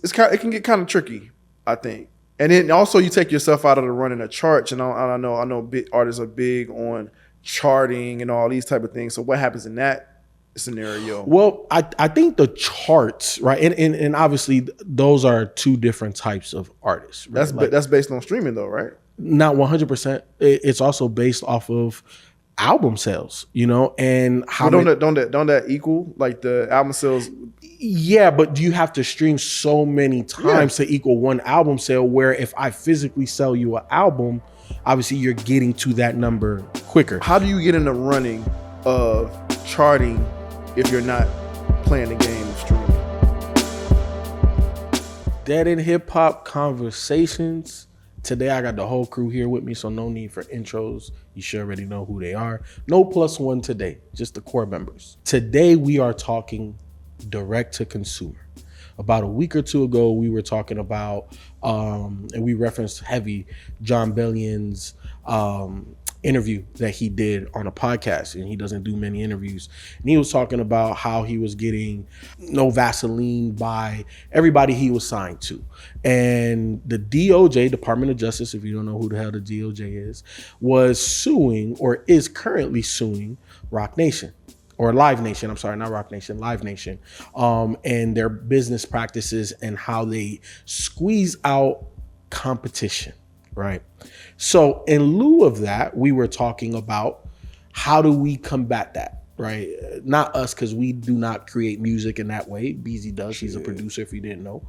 it can get kind of tricky, I think. And then also you take yourself out of the running of charts, and I know big artists are big on charting and all these type of things. So what happens in that scenario? Well, I think the charts, right, and obviously those are two different types of artists. Right? That's based on streaming though, right? Not 100%. It's also based off of album sales, and how don't that equal like the album sales? Yeah, but you have to stream so many times to equal one album sale, where if I physically sell you an album, obviously you're getting to that number quicker. How do you get in the running of charting if you're not playing the game of streaming? Dead in Hip Hop Conversations. Today I got the whole crew here with me, so no need for intros. You should already know who they are. No plus one today, just the core members. Today we are talking direct to consumer. About a week or two ago, we were talking about, and we referenced heavy John Bellion's interview that he did on a podcast, and he doesn't do many interviews. And he was talking about how he was getting no Vaseline by everybody he was signed to. And the DOJ, Department of Justice, if you don't know who the hell the DOJ is, was suing, or is currently suing, Roc Nation. Or Live Nation, I'm sorry, not Roc Nation, Live Nation, and their business practices and how they squeeze out competition, right? So in lieu of that, we were talking about how do we combat that, right? Not us, because we do not create music in that way. BZ does, he's a producer if you didn't know.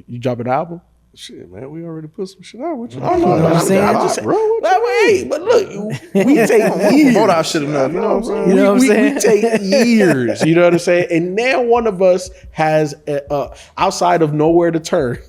You drop an album? Shit, man, we already put some shit out. What you know what I'm saying? Wait, but look, we take years. Hold on, I should have known. You know what I'm saying? You know what I'm saying? We take years. You know what I'm saying? And now one of us has, outside of Nowhere to Turn,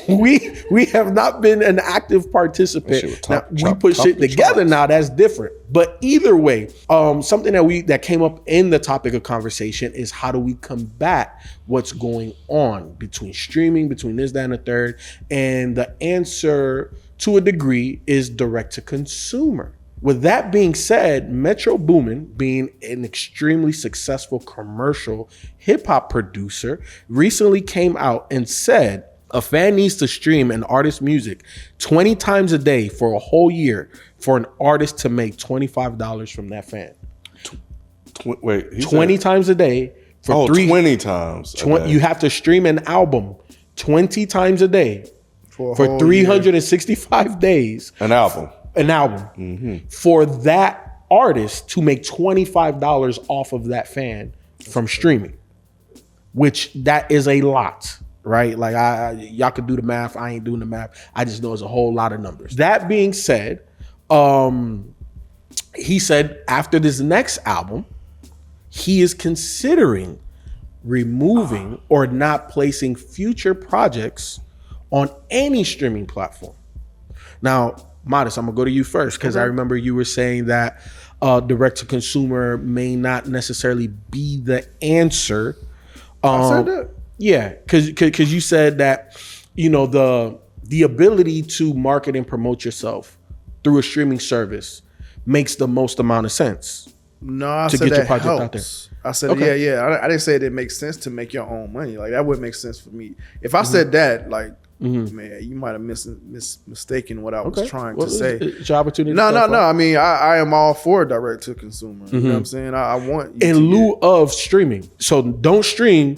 we have not been an active participant. Now, we put shit together now. That's different. But either way, something that came up in the topic of conversation is how do we combat what's going on between streaming, between this, that, and the third. And the answer, to a degree, is direct to consumer. With that being said, Metro Boomin, being an extremely successful commercial hip hop producer, recently came out and said a fan needs to stream an artist's music 20 times a day for a whole year for an artist to make $25 from that fan. 20 times a day for 20 times. You have to stream an album 20 times a day for 365 days. An album. Mm-hmm. For that artist to make $25 off of that fan from streaming, which that is a lot, right? Like y'all could do the math. I ain't doing the math. I just know it's a whole lot of numbers. That being said, he said after this next album, he is considering removing or not placing future projects on any streaming platform. Now, Modest, I'm gonna go to you first, because I remember you were saying that direct to consumer may not necessarily be the answer. I said that. Yeah, because you said that, the ability to market and promote yourself through a streaming service makes the most amount of sense. No, I said that helps. I said, I didn't say it makes sense to make your own money. Like, that wouldn't make sense for me. If I said that, like, man, you might have mistaken what I was trying to say. It's your opportunity. No. I mean, I am all for direct to consumer. You know what I'm saying? I want you in lieu of streaming. So don't stream,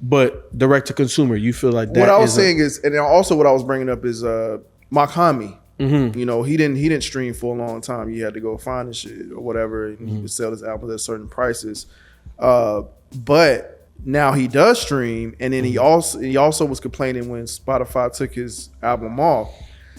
but direct to consumer. You feel like that? What I was saying is, and also what I was bringing up is Makami. He didn't stream for a long time. You had to go find his shit or whatever, and he would sell his albums at certain prices. But now he does stream, and then he also was complaining when Spotify took his album off.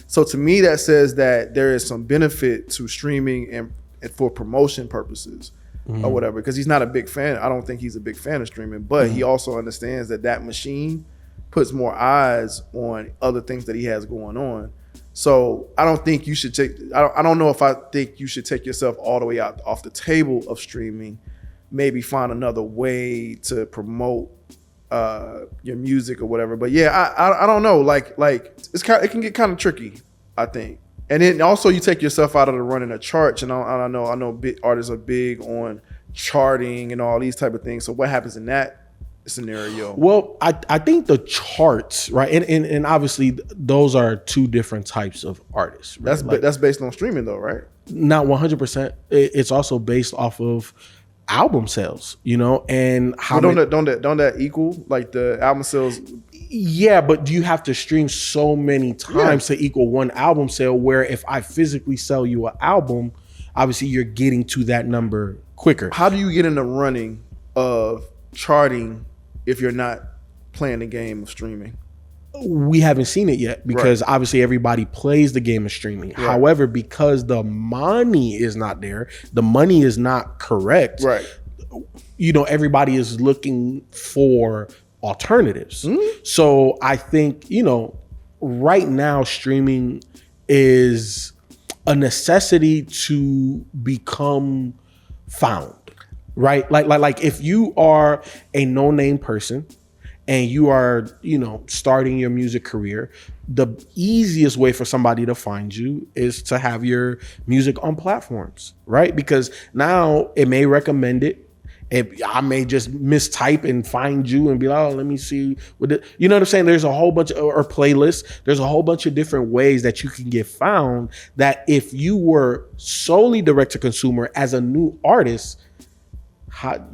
So to me, that says that there is some benefit to streaming and for promotion purposes or whatever. Because he's not a big fan. I don't think he's a big fan of streaming, but he also understands that machine puts more eyes on other things that he has going on. So I don't think you should I don't know if I think you should take yourself all the way out off the table of streaming. Maybe find another way to promote your music or whatever. But yeah, I don't know. Like it can get kind of tricky, I think. And then also you take yourself out of the running of charts. And I know big artists are big on charting and all these type of things. So what happens in that scenario? Well, I think the charts, right, and obviously those are two different types of artists. Right? That's based on streaming though, right? Not 100%. It's also based off of album sales, and how don't that equal like the album sales? Yeah, but you have to stream so many times to equal one album sale, where if I physically sell you an album, obviously you're getting to that number quicker. How do you get in the running of charting if you're not playing the game of streaming? We haven't seen it yet because obviously everybody plays the game of streaming. Right. However, because the money is not there, the money is not correct. Right. Everybody is looking for alternatives. So I think, right now streaming is a necessity to become found, right? Like if you are a no-name person and you are, starting your music career, the easiest way for somebody to find you is to have your music on platforms, right? Because now it may recommend it. I may just mistype and find you and be like, oh, let me see. You know what I'm saying? There's a whole bunch of, or playlists. There's a whole bunch of different ways that you can get found that if you were solely direct to consumer as a new artist,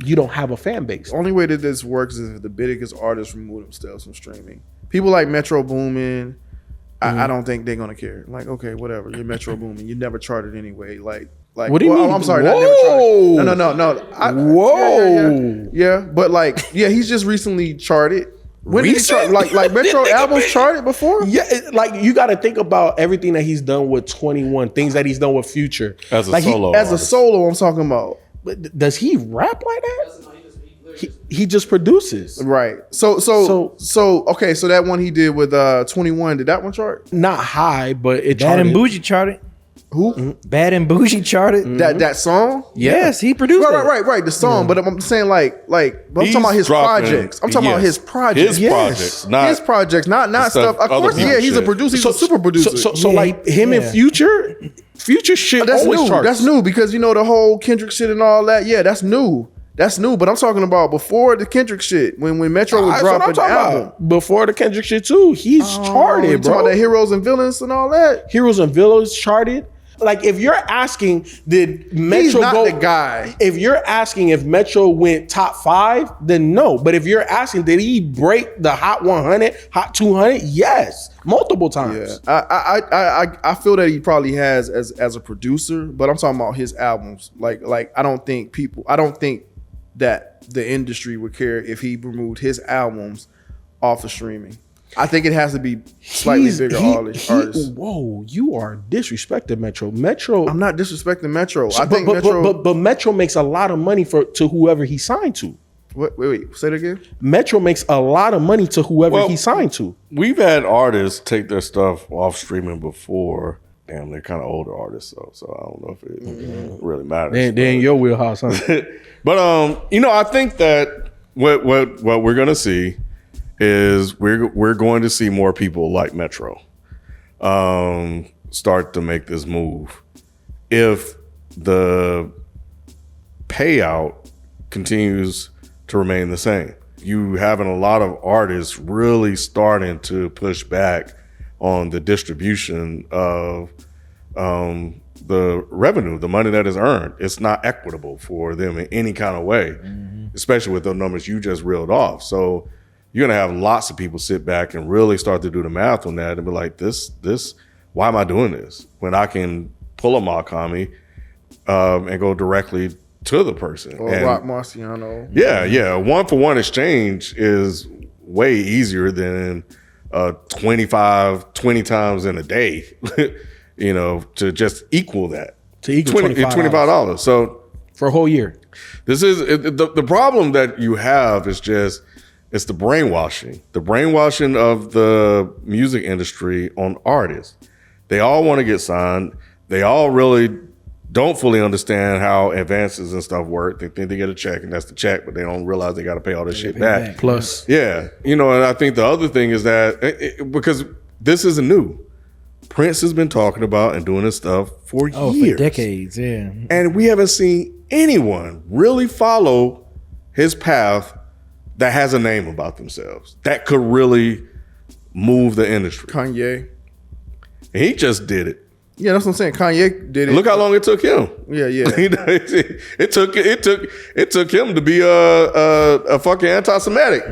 you don't have a fan base. The only way that this works is if the biggest artists remove themselves from streaming. People like Metro Boomin, I don't think they're gonna care. Like, okay, whatever. You're Metro Boomin. You never charted anyway. Like, what do you mean? I'm sorry, Whoa. Not never charted. No. Whoa. Yeah, but he's just recently charted. When did he chart? Like Metro albums charted before? Yeah, you got to think about everything that he's done with 21, things that he's done with Future. As a solo. As a solo, I'm talking about. But does he rap like that? He just produces. Right. So okay, so that one he did with 21, did that one chart? Not high, but it Bad charted. and Bougie charted. Who? Mm-hmm. Bad and Bougie charted. That song? Yes, he produced it. Right. The song, but I'm saying but I'm talking about his projects. I'm talking about his projects. His projects, not stuff. Of course, he's a producer. He's a super producer. So like him and Future shit that's always new. charts. That's new because the whole Kendrick shit and all that. Yeah, that's new. That's new, but I'm talking about before the Kendrick shit, when Metro was dropping the album. Before the Kendrick shit too, he's charted, bro. Talking about the Heroes and Villains and all that. Heroes and Villains charted. Like if you're asking, did Metro He's not go? The guy. If you're asking if Metro went top 5, then no. But if you're asking, did he break the Hot 100, Hot 200? Yes, multiple times. Yeah, I feel that he probably has as a producer, but I'm talking about his albums. Like I don't think that the industry would care if he removed his albums off of streaming. I think it has to be slightly bigger artists. Whoa, you are disrespecting Metro. I'm not disrespecting Metro. I think but Metro makes a lot of money to whoever he signed to. Wait, say that again? Metro makes a lot of money to whoever he signed to. We've had artists take their stuff off streaming before. Damn, they're kind of older artists though, so I don't know if it really matters. They're in your wheelhouse, huh? But I think that what we're gonna see is we're going to see more people like Metro start to make this move if the payout continues to remain the same. You having a lot of artists really starting to push back on the distribution of the revenue, the money that is earned. It's not equitable for them in any kind of way, especially with the numbers you just reeled off. So you're gonna have lots of people sit back and really start to do the math on that and be like, this, why am I doing this when I can pull a Makami and go directly to the person? Or Rock Marciano. Yeah. 1-for-1 exchange is way easier than 20 times in a day, to just equal that. To equal $25. So for a whole year. This is the problem that you have is just, it's the brainwashing of the music industry on artists. They all want to get signed. They all really don't fully understand how advances and stuff work. They think they get a check and that's the check, but they don't realize they got to pay all this shit back. Plus. Yeah. And I think the other thing is that because this isn't new. Prince has been talking about and doing this stuff for years. For decades, yeah. And we haven't seen anyone really follow his path that has a name about themselves that could really move the industry. Kanye. And he just did it. Yeah, that's what I'm saying. Kanye did it. Look how long it took him. Yeah. it took him to be a fucking anti-Semitic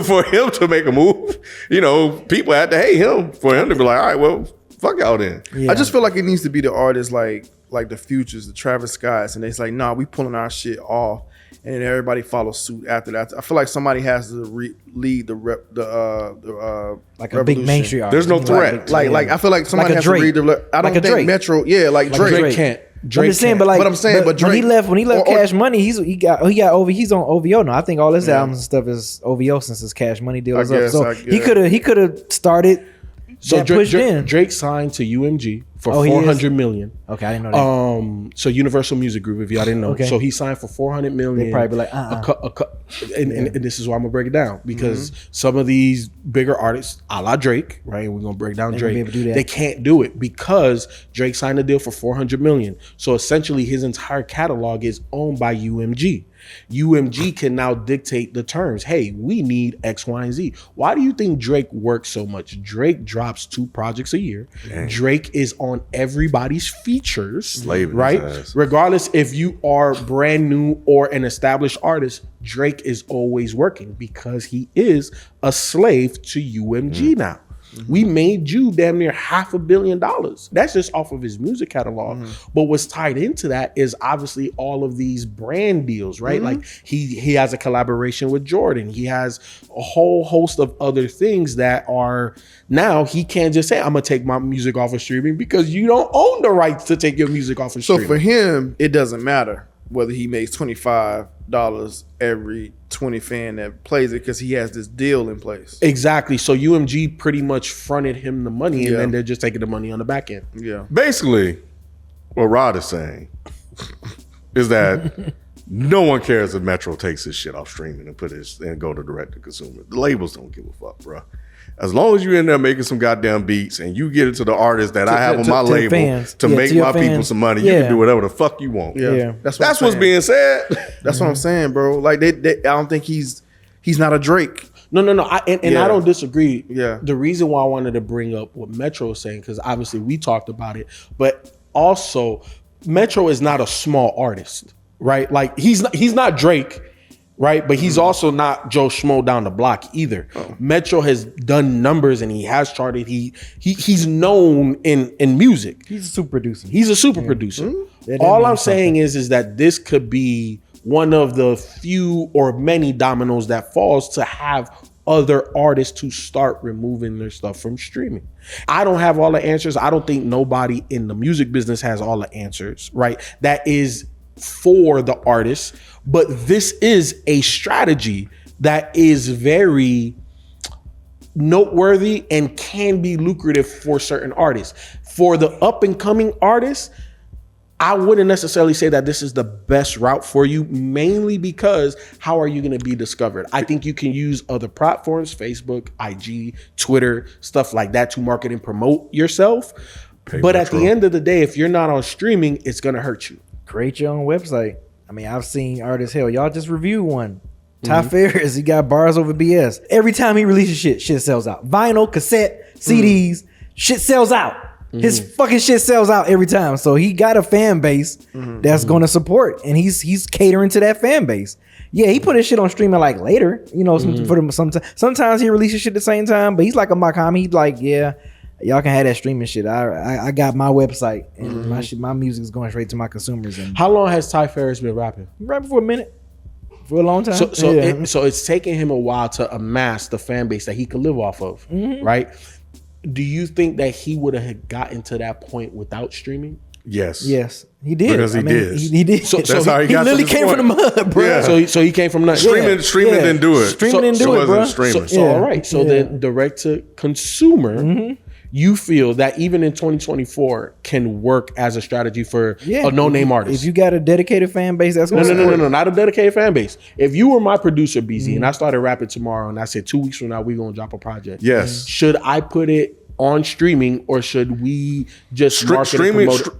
for him to make a move. You know, people had to hate him for him to be like, all right, well, fuck y'all then. I just feel like it needs to be the artists like the Futures, the Travis Scotts, and it's like, nah, we pulling our shit off, and then everybody follows suit after that. I feel like somebody has to lead the like a big mainstream artist. There's no threat. Like I feel like somebody has to read the. I don't think Drake. Metro. Yeah, like Drake. Drake can't. I'm just saying, but like, But I'm saying, but Drake, when he left Cash Money, he's on OVO now. I think all his albums and stuff is OVO since his Cash Money deal is up. So he could have started. So Drake, Drake signed to UMG for Oh, $400 million. Okay, I didn't know that. So Universal Music Group, if y'all didn't know. Okay. So he signed for $400 million. They probably be like, and this is why I'm gonna break it down, because some of these bigger artists, a la Drake, right? And we're gonna break down They won't be Drake. able to do that. They can't do it because Drake signed a deal for $400 million. So essentially, his entire catalog is owned by UMG. UMG can now dictate the terms. Hey, we need X, Y, and Z. Why do you think Drake works so much? Drake drops 2 projects a year. Dang. Drake is on everybody's features, Slaving his right? ass. Regardless if you are brand new or an established artist, Drake is always working because he is a slave to UMG now. We made you damn near $500 million. That's just off of his music catalog. But what's tied into that is obviously all of these brand deals, right? Like he has a collaboration with Jordan. He has a whole host of other things that are now he can't just say, I'm gonna take my music off of streaming, because you don't own the rights to take your music off of So streaming. for him, it doesn't matter whether he makes $25 every 20 fan that plays it, because he has this deal in place. Exactly. So UMG pretty much fronted him the money, and Yeah. then they're just taking the money on the back end. Yeah. Basically, what Rod is saying is that no one cares if Metro takes his shit off streaming and go to direct to consumer. The labels don't give a fuck, bro. As long as you're in there making some goddamn beats and you get it to the artists that I have on my to the label fans. to Yeah, make to your my people fans. some money, you Yeah. can do whatever the fuck you want. Yeah. That's I'm what's saying. being said. That's what I'm saying, bro. Like I don't think he's not a Drake. No. I Yeah. don't disagree. Yeah. The reason why I wanted to bring up what Metro is saying, because obviously we talked about it, but also Metro is not a small artist, right? Like he's not Drake, right? But he's also not Joe Schmo down the block either. Metro has done numbers and he has charted. He's known in music. He's a super producer. He's a super producer. That All I'm means saying is that this could be one of the few or many dominoes that falls to have other artists to start removing their stuff from streaming. I don't have all the answers. I don't think nobody in the music business has all the answers, right? That is for the artists, but this is a strategy that is very noteworthy and can be lucrative for certain artists. For the up and coming artists, I wouldn't necessarily say that this is the best route for you, mainly because how are you going to be discovered? I think you can use other platforms, Facebook, IG, Twitter, stuff like that to market and promote yourself. But at the end of the day, if you're not on streaming, it's going to hurt you. Create your own website. I mean, I've seen artists, hell, y'all just reviewed one. Ty Ferris, he got bars over BS. Every time he releases shit sells out. Vinyl, cassette, CDs, shit sells out. His fucking shit sells out every time. So he got a fan base that's going to support, and he's catering to that fan base. Yeah, he put his shit on streaming like later, you know. Sometimes he releases shit at the same time, but he's like a Makami. He's like, yeah, y'all can have that streaming shit. I got my website, and my music is going straight to my consumers. And How long has Ty Ferris been rapping? right before a minute, for a long time. So it's taken him a while to amass the fan base that he could live off of, right? Do you think that he would have gotten to that point without streaming? Yes. Yes, he did. Because he did. He did. So That's how he he got to literally this came point. from the mud, bro. Yeah. So he came from nothing. Streaming didn't do it. Streaming didn't do it, wasn't bro. streaming. So all right. So then direct to consumer, you feel that even in 2024 can work as a strategy for a no-name artist. If you got a dedicated fan base, that's going No, not a dedicated fan base. If you were my producer, BZ, and I started rapping tomorrow, and I said 2 weeks from now we're gonna drop a project. Yes. Should I put it on streaming, or should we just market and promote it?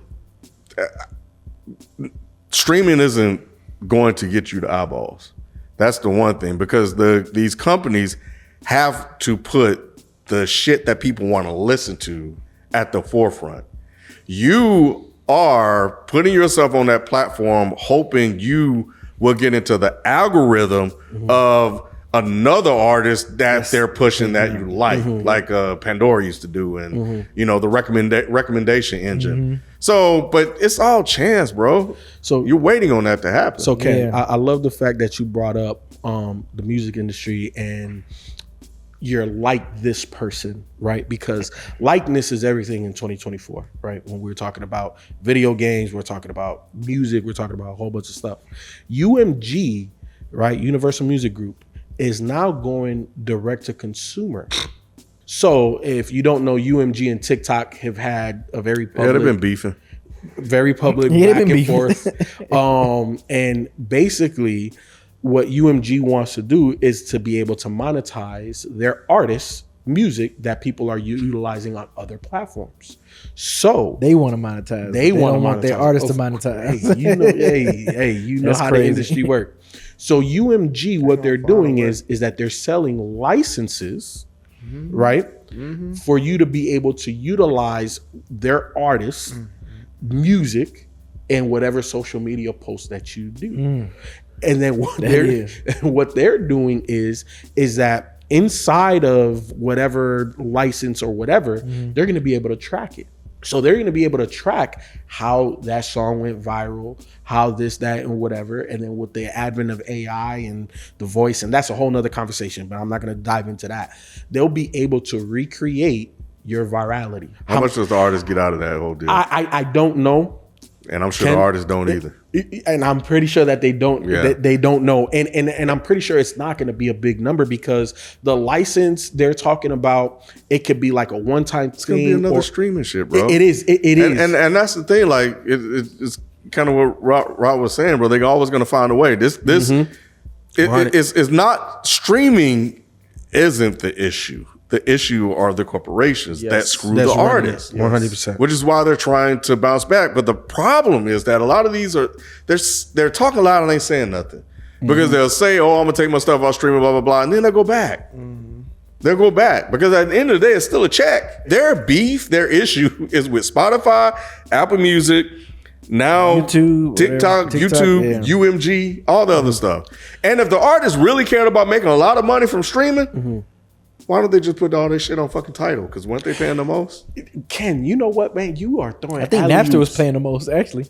Streaming isn't going to get you the eyeballs. That's the one thing, because these companies have to put the shit that people want to listen to at the forefront. You are putting yourself on that platform hoping you will get into the algorithm of another artist that they're pushing that you like Pandora used to do, and the recommendation engine. So, but it's all chance, bro. So you're waiting on that to happen. So, Ken, I love the fact that you brought up the music industry and you're like this person, right? Because likeness is everything in 2024, right? When we're talking about video games, we're talking about music, we're talking about a whole bunch of stuff. UMG, right? Universal Music Group is now going direct to consumer. So if you don't know, UMG and TikTok have had a very public, they've been beefing, very public back and forth. And basically what UMG wants to do is to be able to monetize their artists' music that people are utilizing on other platforms. So they want to monetize. They want their artists to monetize. You know how crazy. The industry works. So UMG, what they're doing is that they're selling licenses, right, for you to be able to utilize their artists' music in whatever social media post that you do. And then what they're doing is that inside of whatever license or whatever, they're going to be able to track it. So they're going to be able to track how that song went viral, how this, that, and whatever. And then with the advent of AI and the voice, and that's a whole nother conversation, but I'm not going to dive into that. They'll be able to recreate your virality. How much does the artist get out of that whole deal? I don't know. And I'm sure the artists don't either. And I'm pretty sure that they don't. They don't know. And I'm pretty sure it's not going to be a big number, because the license they're talking about, it could be like a one-time thing. It's going to be another streaming shit, bro. It is. It is. And that's the thing. Like it's kind of what Rod was saying, bro. They're always going to find a way. This is not streaming. Isn't the issue? The issue are the corporations that screw the artists. 100%. Which is why they're trying to bounce back. But the problem is that a lot of these they're talking loud and ain't saying nothing. Because they'll say, oh, I'm going to take my stuff off streaming, blah, blah, blah. And then they'll go back. They'll go back. Because at the end of the day, it's still a check. Their beef, their issue is with Spotify, Apple Music, now YouTube, TikTok, YouTube, UMG, all the other stuff. And if the artists really cared about making a lot of money from streaming, why don't they just put all this shit on fucking Tidal? Because weren't they paying the most? Ken, you know what, man? You are throwing. I think Napster was paying the most, actually.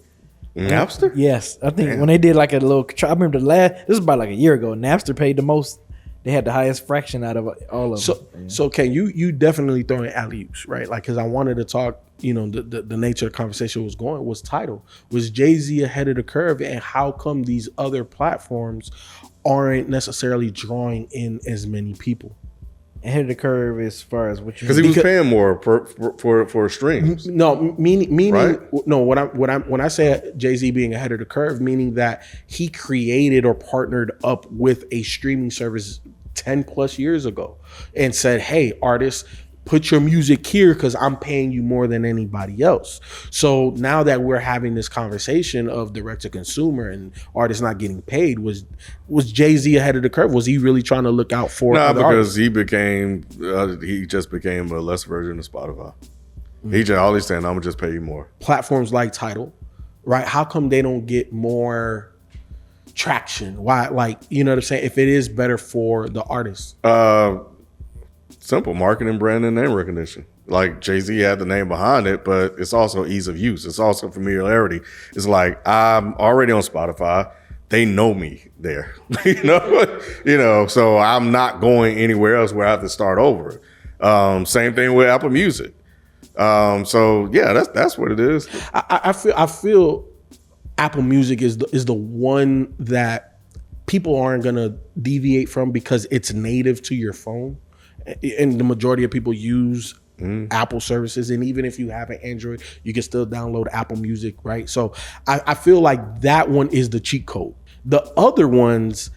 Napster? Yes, I think when they did like a little. I remember this was about like a year ago. Napster paid the most. They had the highest fraction out of all of them. So Ken, you definitely throwing alley-oops, right? Like, because I wanted to talk. The nature of the conversation was Tidal. Was Jay-Z ahead of the curve, and how come these other platforms aren't necessarily drawing in as many people? Ahead of the curve as far as what you, because he was paying more for streams. No, meaning right? No. When I say Jay-Z being ahead of the curve, meaning that he created or partnered up with a streaming service 10 plus years ago and said, "Hey, artists, put your music here because I'm paying you more than anybody else." So now that we're having this conversation of direct to consumer and artists not getting paid, was Jay-Z ahead of the curve? Was he really trying to look out for? No, because he just became a less version of Spotify. He just always saying, "I'm gonna just pay you more." Platforms like Tidal, right? How come they don't get more traction? Why? Like, you know what I'm saying? If it is better for the artists. Simple marketing, branding, name recognition. Like Jay-Z had the name behind it, but it's also ease of use. It's also familiarity. It's like, I'm already on Spotify. They know me there, so I'm not going anywhere else where I have to start over. Same thing with Apple Music. So yeah, that's what it is. I feel Apple Music is the one that people aren't gonna deviate from because it's native to your phone. And the majority of people use Apple services. And even if you have an Android, you can still download Apple Music, right? So I feel like that one is the cheat code. The other ones,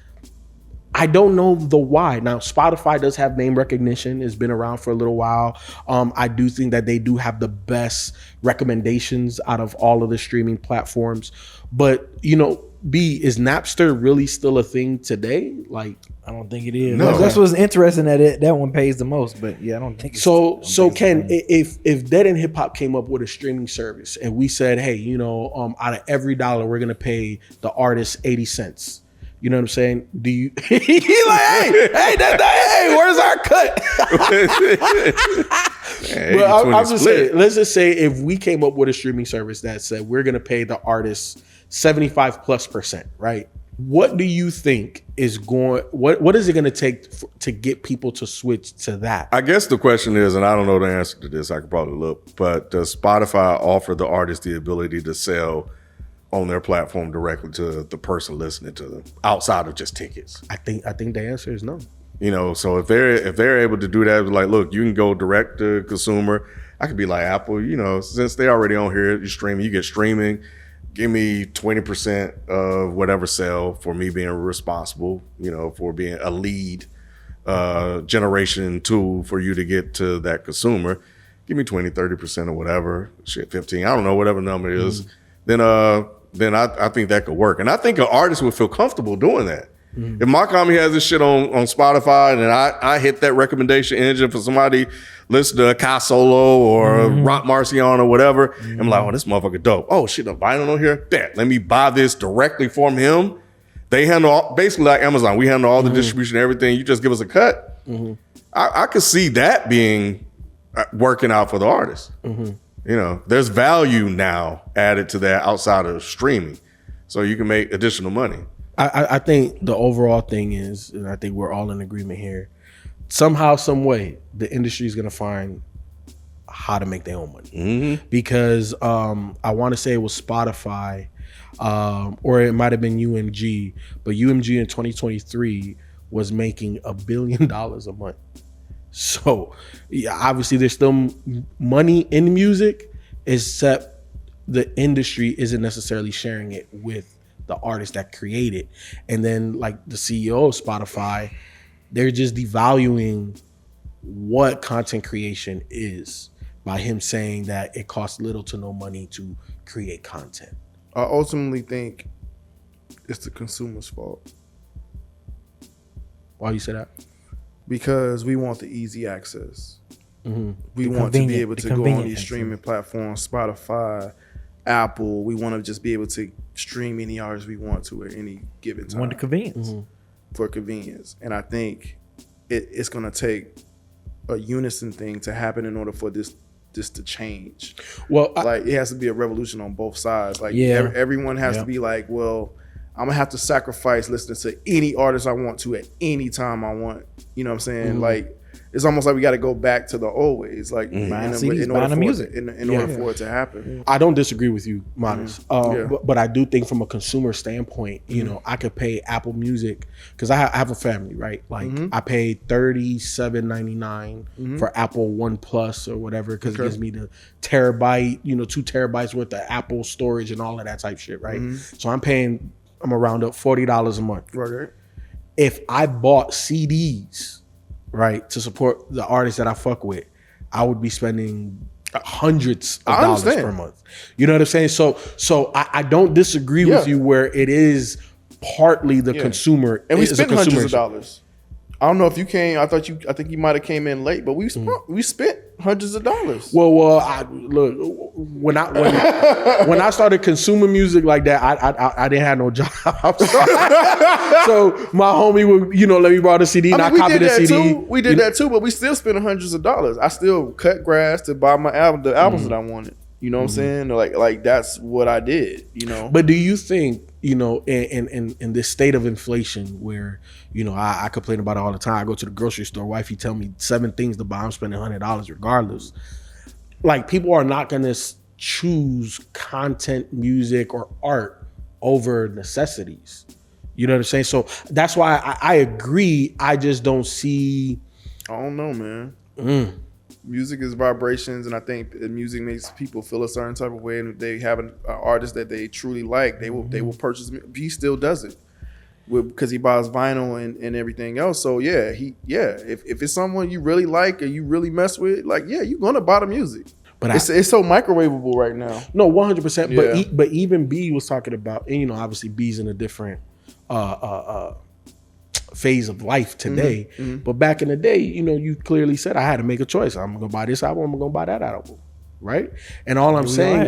I don't know the why. Now, Spotify does have name recognition. It's been around for a little while. I do think that they do have the best recommendations out of all of the streaming platforms. But, B, is Napster really still a thing today? Like, I don't think it is. No. That's what's interesting, that one pays the most. But yeah, I don't think it's so Ken, if Dead End Hip Hop came up with a streaming service and we said, hey, out of every dollar, we're going to pay the artist 80 cents. You know what I'm saying? Do you? He's like, hey, where's our cut? But I'm just saying, let's just say if we came up with a streaming service that said we're gonna pay the artists 75+%, right? What do you think is going? What is it gonna take to get people to switch to that? I guess the question is, and I don't know the answer to this. I could probably look, but does Spotify offer the artist the ability to sell on their platform directly to the person listening to them outside of just tickets? I think the answer is no. So if they're able to do that, like, look, you can go direct to consumer. I could be like Apple, since they're already on here, you get streaming. Give me 20% of whatever sell for me being responsible, for being a lead generation tool for you to get to that consumer. Give me 20, 30% or whatever, 15, I don't know, whatever number it is. Then I think that could work. And I think an artist would feel comfortable doing that. If Makami has this shit on Spotify and I hit that recommendation engine for somebody listen to Kai Solo or Rock Marcion or whatever, I'm like, oh, this motherfucker dope. Oh shit, I'm buying on here. Bet. Let me buy this directly from him. They handle basically like Amazon. We handle all the distribution, everything. You just give us a cut. I could see that being working out for the artist. There's value now added to that outside of streaming, so you can make additional money. I think the overall thing is, and I think we're all in agreement here, somehow, some way, the industry is going to find how to make their own money. Because I want to say it was Spotify, or it might have been UMG, but UMG in 2023 was making $1 billion a month. So yeah, obviously there's still money in music, except the industry isn't necessarily sharing it with the artist that create it. And then like the CEO of Spotify, they're just devaluing what content creation is by him saying that it costs little to no money to create content. I ultimately think it's the consumer's fault. Why you say that? Because we want the easy access. We The want to be convenient- able the to go on convenient these access. streaming platforms, Spotify, Apple. We want to just be able to stream any artist we want to at any given time. Want the convenience. For convenience. And I think it's going to take a unison thing to happen in order for this to change. Well, Like it has to be a revolution on both sides. Like Yeah. everyone has to be like, well, I'm gonna have to sacrifice listening to any artist I want to at any time I want. You know what I'm saying? Like it's almost like we got to go back to the old ways. Like Buying in CDs, order buying the for music. in order for it to happen. I don't disagree with you, Modest. Yeah. But I do think from a consumer standpoint, I could pay Apple Music because I have a family, right? Like I pay $37.99 for Apple One Plus or whatever because it gives me the terabyte, 2 terabytes worth of Apple storage and all of that type shit, right? So I'm gonna round up $40 a month. Right. If I bought CDs, right, to support the artists that I fuck with, I would be spending hundreds of dollars per month. You know what I'm saying? So I don't disagree with you where it is partly the consumer. And we is a spent consumer hundreds of issue. dollars. I don't know if you came. I think you might have came in late, but we spent hundreds of dollars. Well, look, when I started consuming music like that, I didn't have no job. So my homie would, let me borrow the CD and I copied the CD. We did that too, but we still spent hundreds of dollars. I still cut grass to buy my the albums that I wanted. You know what I'm saying? Like that's what I did. But do you think, in this state of inflation where, I complain about it all the time. I go to the grocery store, wifey tell me 7 things to buy. I'm spending $100 regardless. Like people are not going to choose content, music, or art over necessities. You know what I'm saying? So that's why I agree. I just don't see. I don't know, man. Music is vibrations, and I think music makes people feel a certain type of way. And if they have an artist that they truly like, they will purchase. He still does it. because he buys vinyl and everything else. So yeah, if it's someone you really like or you really mess with, like you're gonna buy the music. But it's so microwavable right now. No, 100%. Yeah. But even B was talking about, and obviously B's in a different phase of life today. But back in the day, you clearly said I had to make a choice. I'm gonna buy this album. I'm gonna buy that album. Right. And all I'm saying,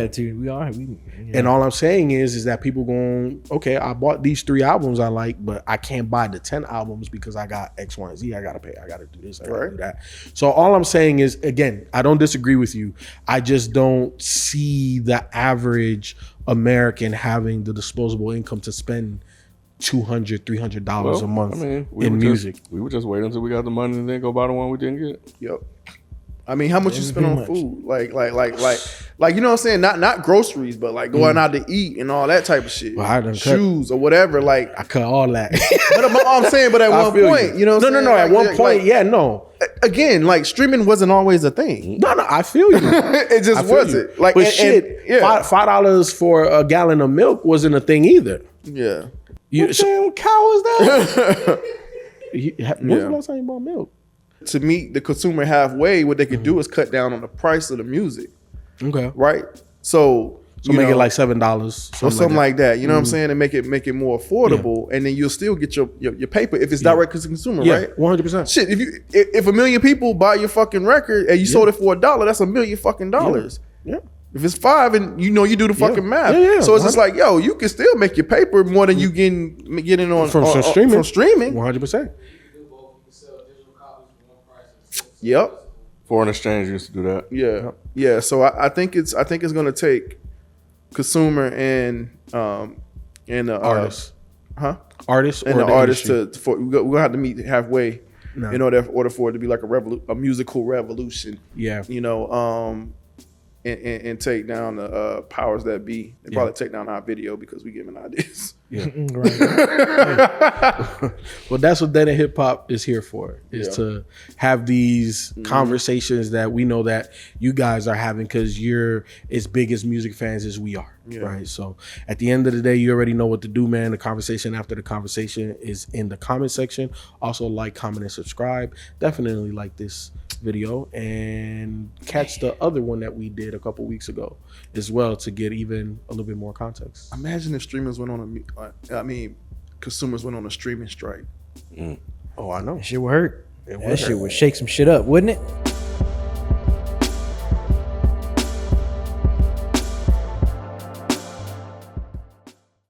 and all I'm saying is that people going, okay, I bought these 3 albums I like, but I can't buy the 10 albums because I got X, Y, and Z. I gotta pay. I gotta do this. I gotta do that. So all I'm saying is, again, I don't disagree with you. I just don't see the average American having the disposable income to spend $200, $300 a month in music. We would just wait until we got the money and then go buy the one we didn't get. Yep. I mean, how much you spend on food? Like, you know what I'm saying? Not groceries, but like going out to eat and all that type of shit. Well, shoes or whatever. Like I cut all that. But I'm saying, but at one point, you know what I'm saying? No. At one point, no. Again, like streaming wasn't always a thing. No, I feel you. It just wasn't. Like, but $5 for a gallon of milk wasn't a thing either. Yeah. What damn cow is that? When's the last time you bought milk? To meet the consumer halfway, what they could do is cut down on the price of the music. Okay. Right? So make it like $7 or something like that. You know what I'm saying? And make it more affordable, and then you'll still get your paper if it's direct to the consumer, right? 100%. Shit, if 1 million people buy your fucking record and you sold it for $1, that's $1 million fucking dollars. Yeah. If it's 5 and you do the fucking math. Yeah. So it's just like, you can still make your paper more than you getting on from streaming. 100%. Yep. Foreign exchange used to do that. Yeah. So I think it's gonna take consumer and artists, artists and the artists we're gonna have to meet halfway in order for it to be like a musical revolution. Yeah. And take down the powers that be. They probably take down our video because we giving ideas. Yeah. Well, that's what Dead End Hip Hop is here for, is to have these conversations that we know that you guys are having because you're as big as music fans as we are. Right. So at the end of the day, you already know what to do, man. The conversation after the conversation is in the comment section. Also like, comment, and subscribe. Definitely like this video and catch the other one that we did a couple weeks ago as well to get even a little bit more context. Imagine if streamers went on consumers went on a streaming strike. Oh, I know. That shit would hurt. That shit would shake some shit up, wouldn't it?